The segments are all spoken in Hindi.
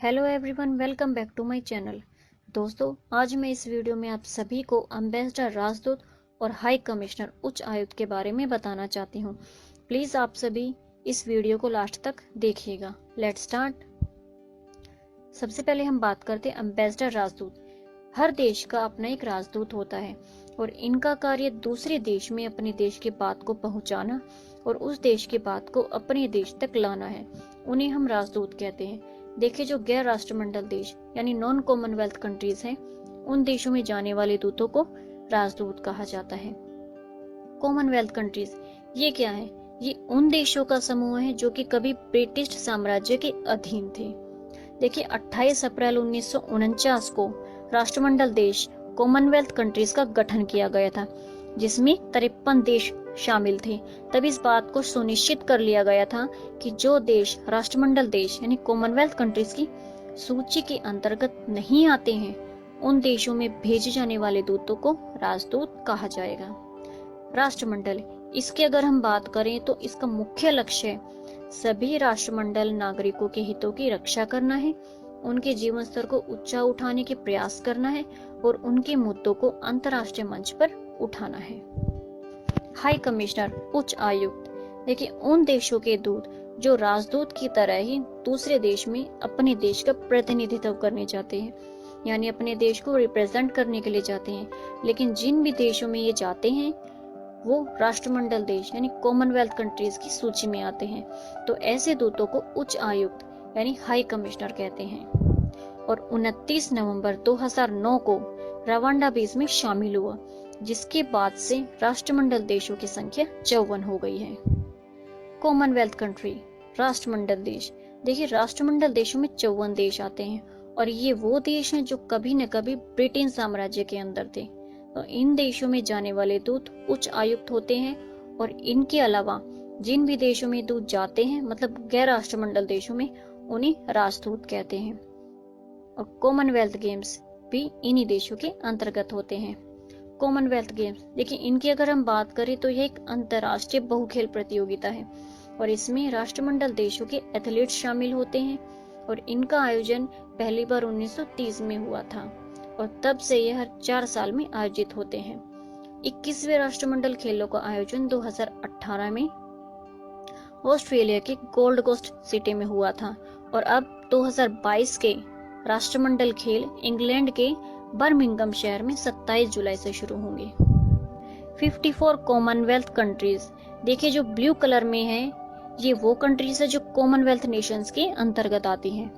Hello everyone, welcome back to my channel. दोस्तों, आज मैं इस वीडियो में आप सभी को एम्बेसडर, राजदूत और हाई कमिश्नर उच्च आयुक्त के बारे में बताना चाहती हूँ। प्लीज़ आप सभी इस वीडियो को लास्ट तक देखिएगा। Let's start. सबसे पहले हम बात करते हैं एम्बेसडर, राजदूत। हर देश का अपना एक राजदूत होता है और इनका कार्य दूसरे देश में अपने देश की बात को पहुंचाना और उस देश की बात को अपने देश तक लाना है। उन्हें हम राजदूत कहते हैं। देखिए, जो गैर राष्ट्रमंडल देश यानी नॉन कॉमनवेल्थ कंट्रीज हैं, उन देशों में जाने वाले दूतों को राजदूत कहा जाता है। कॉमनवेल्थ कंट्रीज ये क्या है? ये उन देशों का समूह है जो कि कभी ब्रिटिश साम्राज्य के अधीन थे। देखिए, 28 अप्रैल 1949 को राष्ट्रमंडल देश कॉमनवेल्थ कंट्रीज का गठन किया गया था, जिसमें 53 देश शामिल थे। तब इस बात को सुनिश्चित कर लिया गया था कि जो देश राष्ट्रमंडल देश यानी कॉमनवेल्थ कंट्रीज की सूची के अंतर्गत नहीं आते हैं, उन देशों में भेजे जाने वाले दूतों को राजदूत कहा जाएगा। राष्ट्रमंडल, इसकी अगर हम बात करें तो इसका मुख्य लक्ष्य सभी राष्ट्रमंडल नागरिकों के हितों की रक्षा करना है, उनके जीवन स्तर को ऊंचा उठाने के प्रयास करना है और उनके मुद्दों को अंतर्राष्ट्रीय मंच पर उठाना है। हाई कमिश्नर, उच्च आयुक्त, देखिए उन देशों के दूत जो राजदूत की तरह ही दूसरे देश में अपने देश का प्रतिनिधित्व करने जाते हैं, यानी अपने देश को रिप्रेजेंट करने के लिए जाते हैं। लेकिन जिन भी देशों में ये जाते हैं वो राष्ट्रमंडल देश यानी कॉमनवेल्थ कंट्रीज की सूची में आते हैं, तो ऐसे दूतों को उच्च आयुक्त यानी हाई कमिश्नर कहते हैं। और 29 नवंबर 2009 को रवांडा बेस में शामिल हुआ, जिसके बाद से राष्ट्रमंडल देशों की संख्या 54 हो गई है। कॉमनवेल्थ कंट्री, राष्ट्रमंडल देश, देखिए राष्ट्रमंडल देशों में 54 देश आते हैं और ये वो देश हैं जो कभी न कभी ब्रिटेन साम्राज्य के अंदर थे। तो इन देशों में जाने वाले दूत उच्च आयुक्त होते हैं और इनके अलावा जिन भी देशों में दूत जाते हैं, मतलब गैर राष्ट्रमंडल देशों में, उन्हें राजदूत कहते हैं। और कॉमनवेल्थ गेम्स भी इन्हीं देशों के अंतर्गत होते हैं। कॉमनवेल्थ गेम्स, देखिए इनकी अगर हम बात करें तो यह एक अंतर्राष्ट्रीय बहुखेल प्रतियोगिता है और इसमें राष्ट्रमंडल देशों के एथलीट्स शामिल होते हैं और इनका आयोजन पहली बार 1930 में हुआ था और तब से यह हर 4 साल में आयोजित होते हैं। 21वें राष्ट्रमंडल खेलों का आयोजन 2018 में ऑस्ट्रेलिया के गोल्ड कोस्ट सिटी में हुआ था और अब 2022 के राष्ट्रमंडल खेल इंग्लैंड के बर्मिंघम शहर में 27 जुलाई से शुरू होंगे। 54 कॉमनवेल्थ कंट्रीज, देखिए जो ब्लू कलर में है ये वो कंट्रीज है जो कॉमनवेल्थ नेशंस के अंतर्गत आती हैं,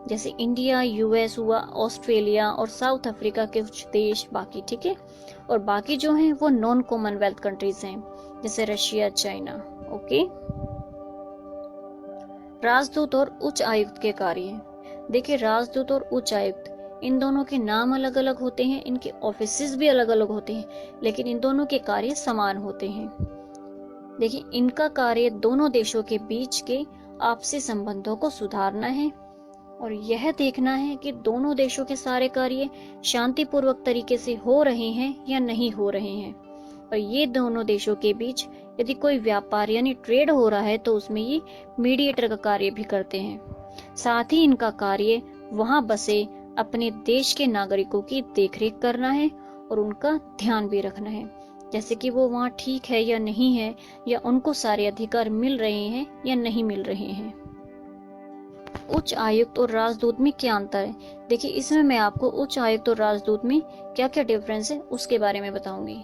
जैसे इंडिया, यूएस हुआ, ऑस्ट्रेलिया और साउथ अफ्रीका के कुछ देश बाकी, ठीक है। और बाकी जो हैं वो नॉन कॉमनवेल्थ कंट्रीज हैं, जैसे रशिया, चाइना। ओके। राजदूत और उच्च आयुक्त के कार्य, देखिए राजदूत और उच्च आयुक्त इन दोनों के नाम अलग अलग होते हैं, इनके ऑफिसेज भी अलग अलग होते हैं, लेकिन इन दोनों के कार्य समान होते हैं। देखिए इनका कार्य दोनों देशों के बीच के आपसी संबंधों को सुधारना है और यह देखना है कि दोनों देशों के सारे कार्य शांतिपूर्वक तरीके से हो रहे हैं या नहीं हो रहे हैं। और ये दोनों देशों के बीच यदि कोई व्यापार यानी ट्रेड हो रहा है तो उसमें ये मीडिएटर का कार्य भी करते हैं। साथ ही इनका कार्य वहां बसे अपने देश के नागरिकों की देखरेख करना है और उनका ध्यान भी रखना है, जैसे कि वो वहाँ ठीक है या नहीं है, या उनको सारे अधिकार मिल रहे हैं या नहीं मिल रहे हैं। उच्च आयुक्त और राजदूत में क्या अंतर है? देखिए इसमें मैं आपको उच्च आयुक्त और राजदूत में क्या क्या डिफरेंस है उसके बारे में बताऊंगी।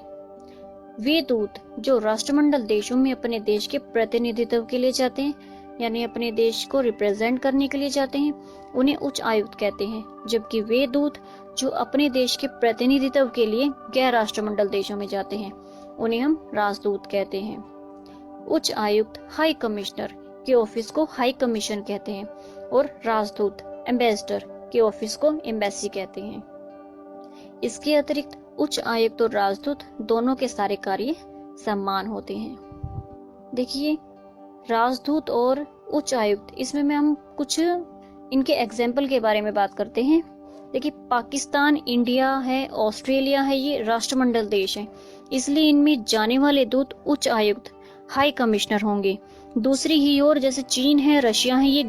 वे दूत जो राष्ट्रमंडल देशों में अपने देश के प्रतिनिधित्व के लिए जाते हैं, यानी अपने देश को रिप्रेजेंट करने के लिए जाते हैं, उन्हें उच्च आयुक्त कहते हैं। जबकि वे दूत जो अपने देश के प्रतिनिधित्व के लिए गैर राष्ट्रमंडल देशों में जाते हैं, उन्हें हम राजदूत कहते हैं। उच्च आयुक्त हाई कमिश्नर के ऑफिस को हाई कमीशन कहते हैं और राजदूत एम्बेसडर के ऑफिस को एम्बेसी कहते हैं। इसके अतिरिक्त उच्च आयुक्त और राजदूत दोनों के सारे कार्य समान होते हैं। देखिए राजदूत और उच्च आयुक्त, इसमें मैं हम कुछ इनके एग्जाम्पल के बारे में बात करते हैं। देखिए पाकिस्तान, इंडिया है, ऑस्ट्रेलिया है, ये राष्ट्रमंडल देश है, इसलिए इनमें जाने वाले दूत उच्च आयुक्त हाई कमिश्नर होंगे दूसरी ही ओर जैसे चीन है, रशिया है, ये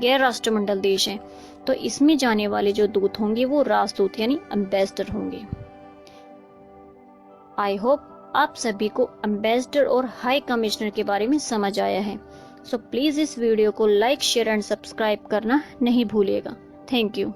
गैर राष्ट्रमंडल देश हैं, तो इसमें जाने वाले जो दूत होंगे वो राजदूत यानी एम्बेसडर होंगे। आई होप आप सभी को एम्बेसडर और हाई कमिश्नर के बारे में समझ आया है। सो प्लीज इस वीडियो को लाइक, शेयर एंड सब्सक्राइब करना नहीं भूलिएगा। Thank you.